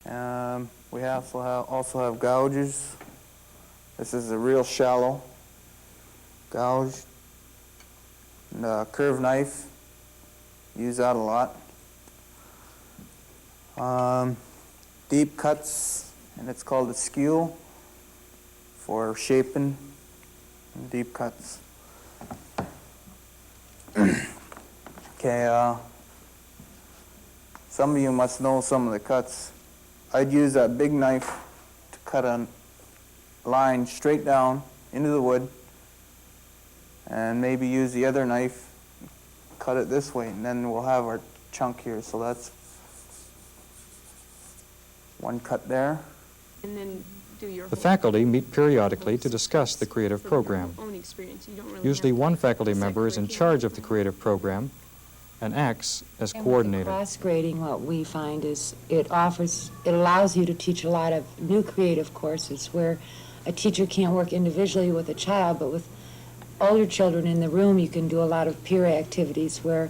We also have gouges. This is a real shallow gouge. And a curved knife. Use that a lot. Deep cuts, and it's called a skew for shaping deep cuts. Okay, some of you must know some of the cuts. I'd use that big knife to cut a line straight down into the wood, and maybe use the other knife, cut it this way, and then we'll have our chunk here. So that's one cut there. And then do your The faculty meet periodically to discuss the creative program. Usually one faculty member is in charge of the creative program and acts as coordinator. Cross-grading, what we find is it allows you to teach a lot of new creative courses where a teacher can't work individually with a child, but with older children in the room, you can do a lot of peer activities where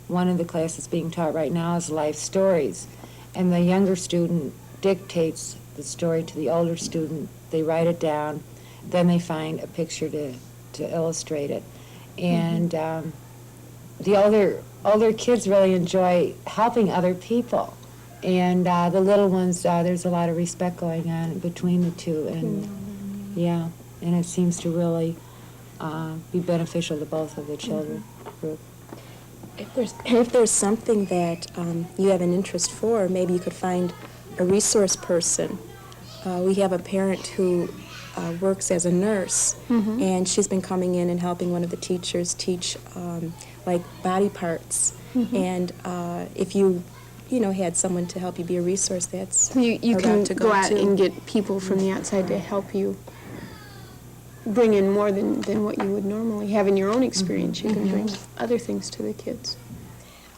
one of the classes being taught right now is life stories. And the younger student dictates the story to the older student. They write it down, then they find a picture to illustrate it. And the older kids really enjoy helping other people. And the little ones, there's a lot of respect going on between the two. And yeah, and it seems to really be beneficial to both of the children group. If there's something that you have an interest for, maybe you could find a resource person. We have a parent who works as a nurse, and she's been coming in and helping one of the teachers teach like body parts. And if you had someone to help you be a resource, that's you a can route to go out too. and get people from the outside to help you bring in more than what you would normally have in your own experience. You can bring other things to the kids.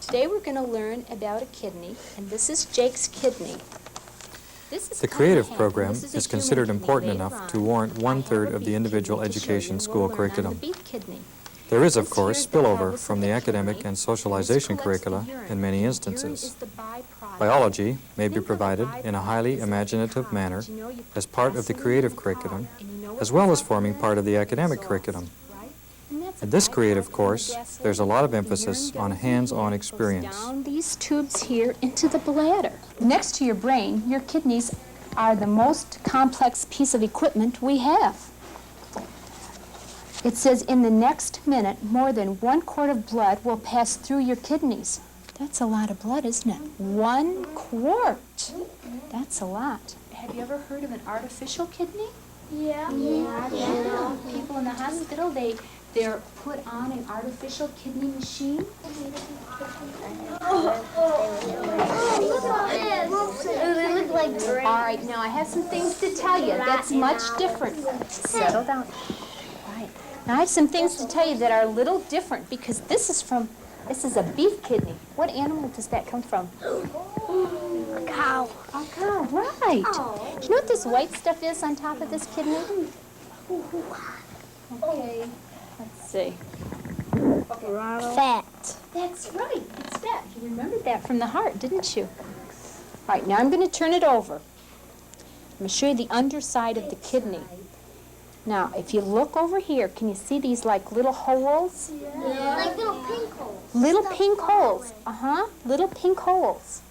Today we're going to learn about a kidney, and this is Jake's kidney. The creative program is considered important enough to warrant 1/3 of the individual education school curriculum. There is, of course, spillover from the academic and socialization curricula in many instances. Biology may be provided in a highly imaginative manner as part of the creative curriculum, as well as forming part of the academic curriculum. In this creative course, there's a lot of emphasis on hands-on experience. Down these tubes here into the bladder. Next to your brain, your kidneys are the most complex piece of equipment we have. It says in the next minute, more than 1 quart of blood will pass through your kidneys. That's a lot of blood, isn't it? 1 quart. That's a lot. Have you ever heard of an artificial kidney? Yeah. People in the hospital, they're put on an artificial kidney machine. They look like brains. All right, now I have some things to tell you. That's much different. Settle down. Right. Now I have some things to tell you that are a little different because this is a beef kidney. What animal does that come from? A cow. A cow, right. Do you know what this white stuff is on top of this kidney? Okay. Let's see. Fat. That's right. It's fat. You remembered that from the heart, didn't you? All right, now I'm going to turn it over. I'm going to show you the underside of the kidney. Now, if you look over here, can you see these like little holes? Yeah. Like little pink holes. Little pink holes. Little pink holes.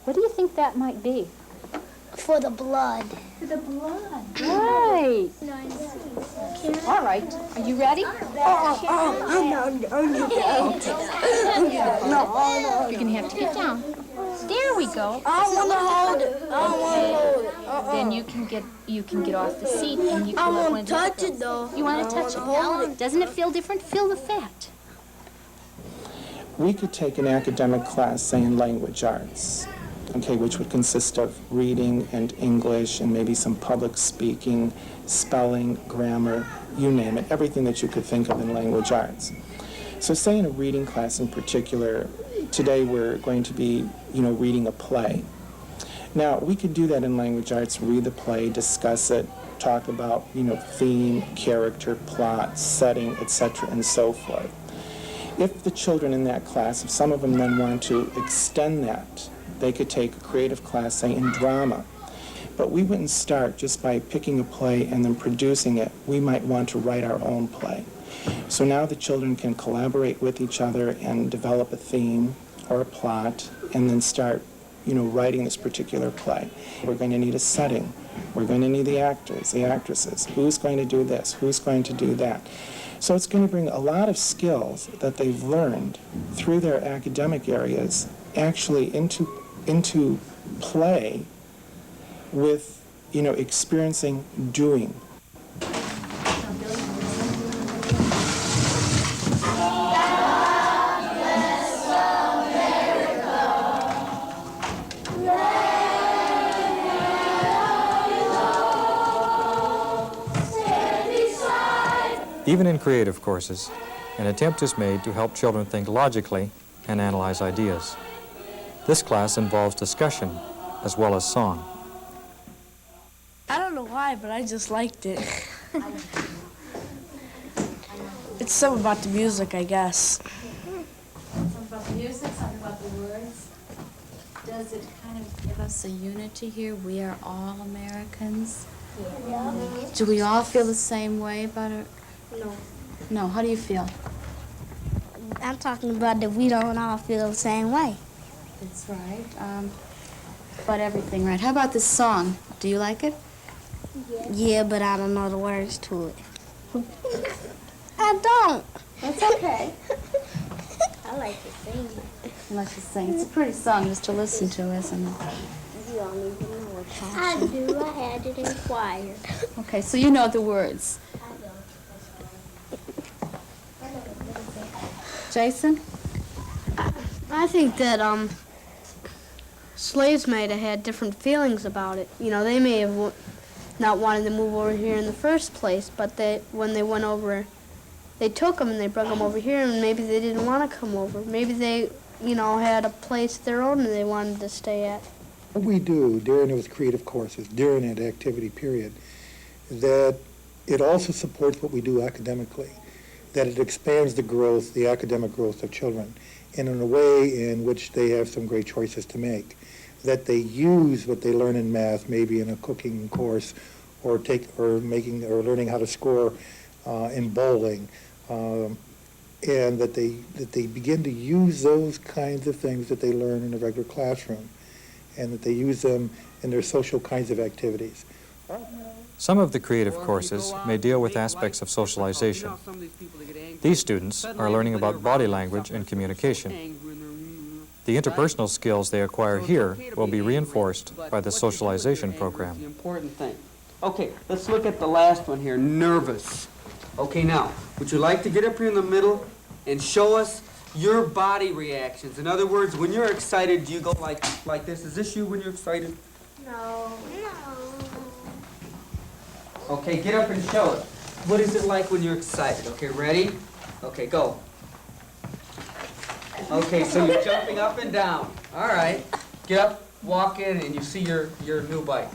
What do you think that might be? For the blood. For the blood. Right. All right. Are you ready? You're going to have to get down. There we go. I want to hold it. I want to hold it. Then you can get off the seat and you can I let one want of to the touch girls- it though. You want to touch it? Doesn't it feel different? Feel the fat. We could take an academic class, say in language arts, okay, which would consist of reading and English and maybe some public speaking, spelling, grammar, you name it, everything that you could think of in language arts. So say in a reading class in particular, today we're going to be, reading a play. Now, we could do that in language arts, read the play, discuss it, talk about, theme, character, plot, setting, etc., and so forth. If the children in that class, if some of them then want to extend that They could take a creative class, say, in drama. But we wouldn't start just by picking a play and then producing it. We might want to write our own play. So now the children can collaborate with each other and develop a theme or a plot and then start, writing this particular play. We're going to need a setting. We're going to need the actors, the actresses. Who's going to do this? Who's going to do that? So it's going to bring a lot of skills that they've learned through their academic areas actually into play with, experiencing doing. Even in creative courses, an attempt is made to help children think logically and analyze ideas. This class involves discussion as well as song. I don't know why, but I just liked it. It's something about the music, I guess. Something about the music, something about the words. Does it kind of give us a unity here? We are all Americans. Yeah. Do we all feel the same way about it? No. No, how do you feel? I'm talking about that we don't all feel the same way. That's right. About everything, right? How about this song? Do you like it? Yeah, but I don't know the words to it. I don't. That's okay. I like to sing it. You like to sing. It's a pretty song just to listen to, isn't it? You don't even know what I do. I had it in choir. Okay, so you know the words. Jason? I think that slaves might have had different feelings about it. They may have not wanted to move over here in the first place, but when they went over, they took them and they brought them over here, and maybe they didn't want to come over. Maybe they, had a place of their own and they wanted to stay at. What we do during those creative courses, during that activity period, that it also supports what we do academically, that it expands the growth, the academic growth of children, and in a way in which they have some great choices to make, that they use what they learn in math, maybe in a cooking course, or learning how to score in bowling, and that they begin to use those kinds of things that they learn in a regular classroom, and that they use them in their social kinds of activities. Some of the creative courses may deal with aspects of socialization. These students are learning about body language and communication. The interpersonal skills they acquire here will be reinforced by the socialization program. The important thing. Okay, let's look at the last one here, nervous. Okay, now, would you like to get up here in the middle and show us your body reactions? In other words, when you're excited, do you go like this? Is this you when you're excited? No. Okay, get up and show us. What is it like when you're excited? Okay, ready? Okay, go. Okay, so you're jumping up and down. All right. Get up, walk in, and you see your new bike.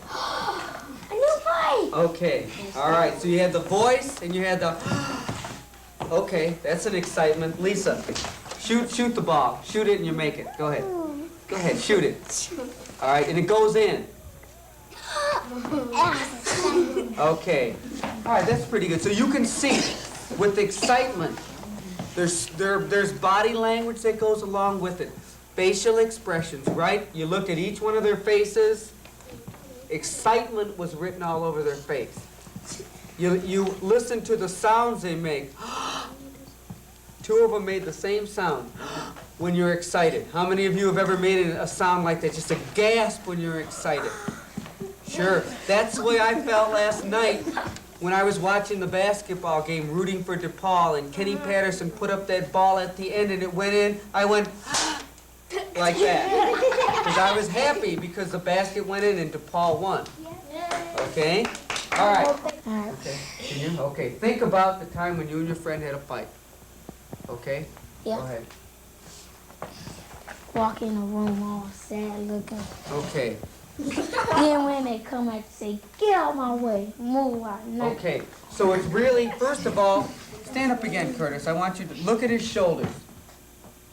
A new bike! Okay, all right. So you had the voice and you had the... Okay, that's an excitement. Lisa, shoot the ball. Shoot it and you make it. Go ahead. Go ahead, shoot it. All right, and it goes in. Okay. All right, that's pretty good. So you can see with excitement, there's body language that goes along with it. Facial expressions, right? You look at each one of their faces. Excitement was written all over their face. You listen to the sounds they make. Two of them made the same sound when you're excited. How many of you have ever made a sound like that? Just a gasp when you're excited. Sure. That's the way I felt last night when I was watching the basketball game, rooting for DePaul, and Kenny Patterson put up that ball at the end and it went in. I went like that. Because I was happy because the basket went in and DePaul won. Okay? All right. Okay. Okay. Think about the time when you and your friend had a fight. Okay? Yeah. Go ahead. Walk in a room all sad looking. Okay. Then when they come out, say, get out my way, move out. Okay, so it's really, first of all, stand up again, Curtis. I want you to look at his shoulders.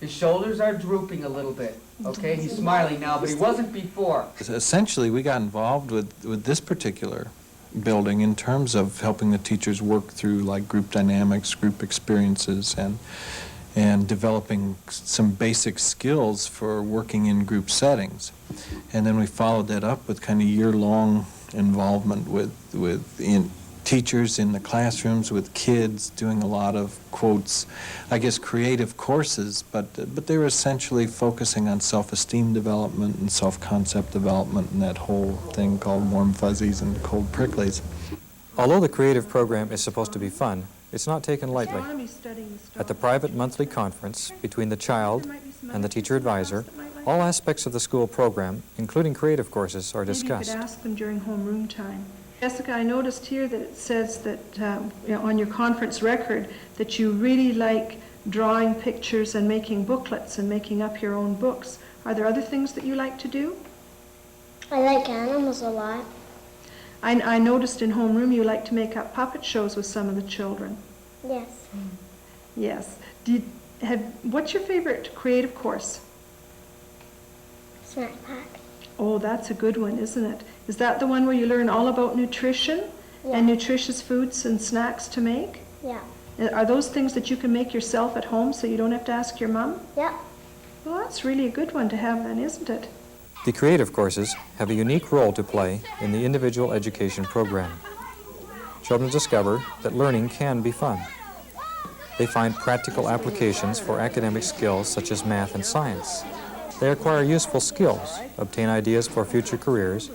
His shoulders are drooping a little bit, okay? He's smiling now, but he wasn't before. Essentially, we got involved with this particular building in terms of helping the teachers work through like group dynamics, group experiences, and developing some basic skills for working in group settings. And then we followed that up with kind of year-long involvement with teachers in the classrooms, with kids, doing a lot of, quotes, I guess, creative courses, but they were essentially focusing on self-esteem development and self-concept development and that whole thing called warm fuzzies and cold pricklies. Although the creative program is supposed to be fun, it's not taken lightly. At the private monthly conference between the child and the teacher advisor, all aspects of the school program, including creative courses, are discussed. Maybe you could ask them during homeroom time. Jessica, I noticed here that it says that on your conference record that you really like drawing pictures and making booklets and making up your own books. Are there other things that you like to do? I like animals a lot. I noticed in homeroom you like to make up puppet shows with some of the children. Yes. Yes. What's your favorite creative course? Snack pack. Oh, that's a good one, isn't it? Is that the one where you learn all about nutrition and nutritious foods and snacks to make? Yeah. Are those things that you can make yourself at home so you don't have to ask your mom? Yeah. Well, that's really a good one to have then, isn't it? The creative courses have a unique role to play in the individual education program. Children discover that learning can be fun. They find practical applications for academic skills such as math and science. They acquire useful skills, obtain ideas for future careers,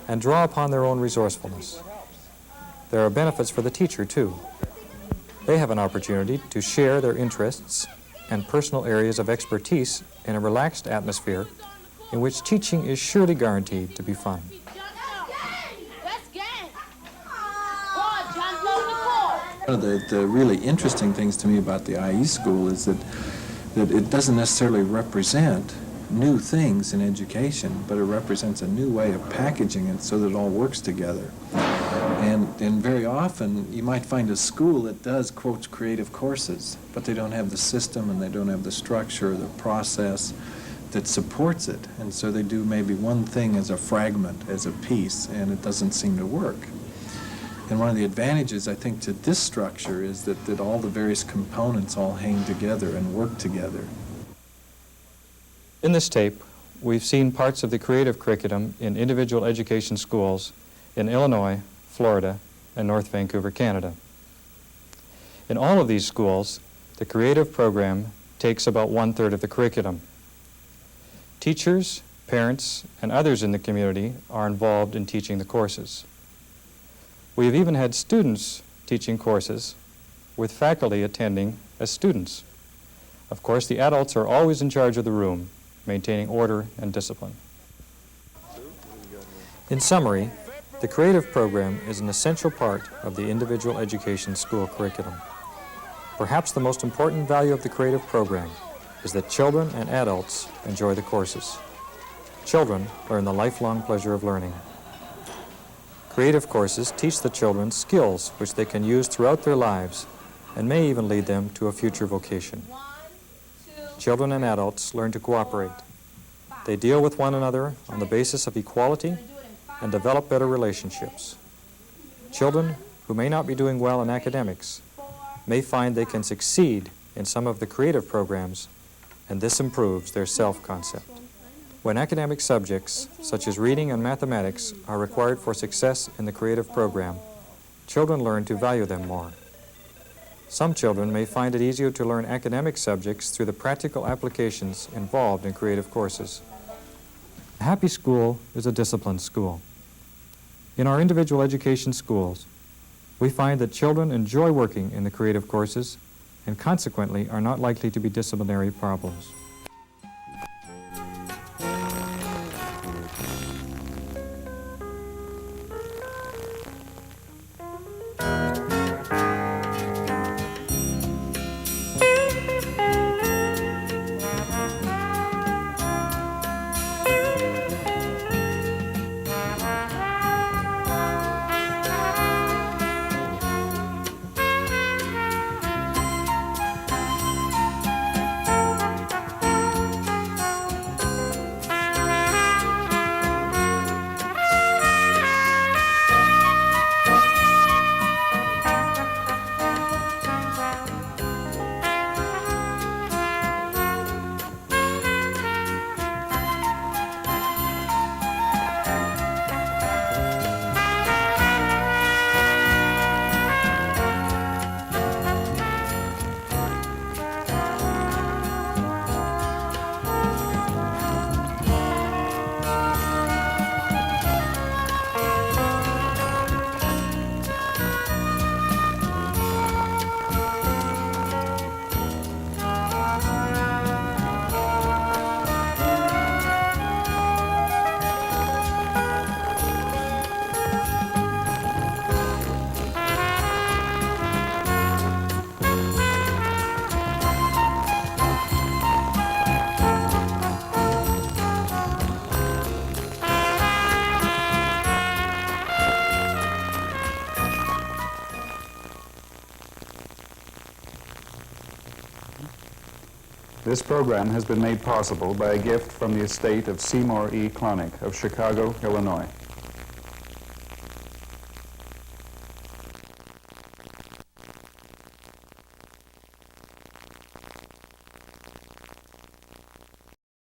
and draw upon their own resourcefulness. There are benefits for the teacher, too. They have an opportunity to share their interests and personal areas of expertise in a relaxed atmosphere in which teaching is surely guaranteed to be fun. One of the really interesting things to me about the IE school is that it doesn't necessarily represent new things in education, but it represents a new way of packaging it so that it all works together. And very often you might find a school that does, quotes, creative courses, but they don't have the system and they don't have the structure or the process that supports it. And so they do maybe one thing as a fragment, as a piece, and it doesn't seem to work. And one of the advantages, I think, to this structure is that all the various components all hang together and work together. In this tape, we've seen parts of the creative curriculum in individual education schools in Illinois, Florida, and North Vancouver, Canada. In all of these schools, the creative program takes about 1/3 of the curriculum. Teachers, parents, and others in the community are involved in teaching the courses. We have even had students teaching courses with faculty attending as students. Of course, the adults are always in charge of the room, maintaining order and discipline. In summary, the creative program is an essential part of the individual education school curriculum. Perhaps the most important value of the creative program is that children and adults enjoy the courses. Children learn the lifelong pleasure of learning. Creative courses teach the children skills which they can use throughout their lives and may even lead them to a future vocation. Children and adults learn to cooperate. They deal with one another on the basis of equality and develop better relationships. Children who may not be doing well in academics may find they can succeed in some of the creative programs, and this improves their self-concept. When academic subjects, such as reading and mathematics, are required for success in the creative program, children learn to value them more. Some children may find it easier to learn academic subjects through the practical applications involved in creative courses. A happy school is a disciplined school. In our individual education schools, we find that children enjoy working in the creative courses and consequently are not likely to be disciplinary problems. This program has been made possible by a gift from the estate of Seymour E. Klonick of Chicago, Illinois.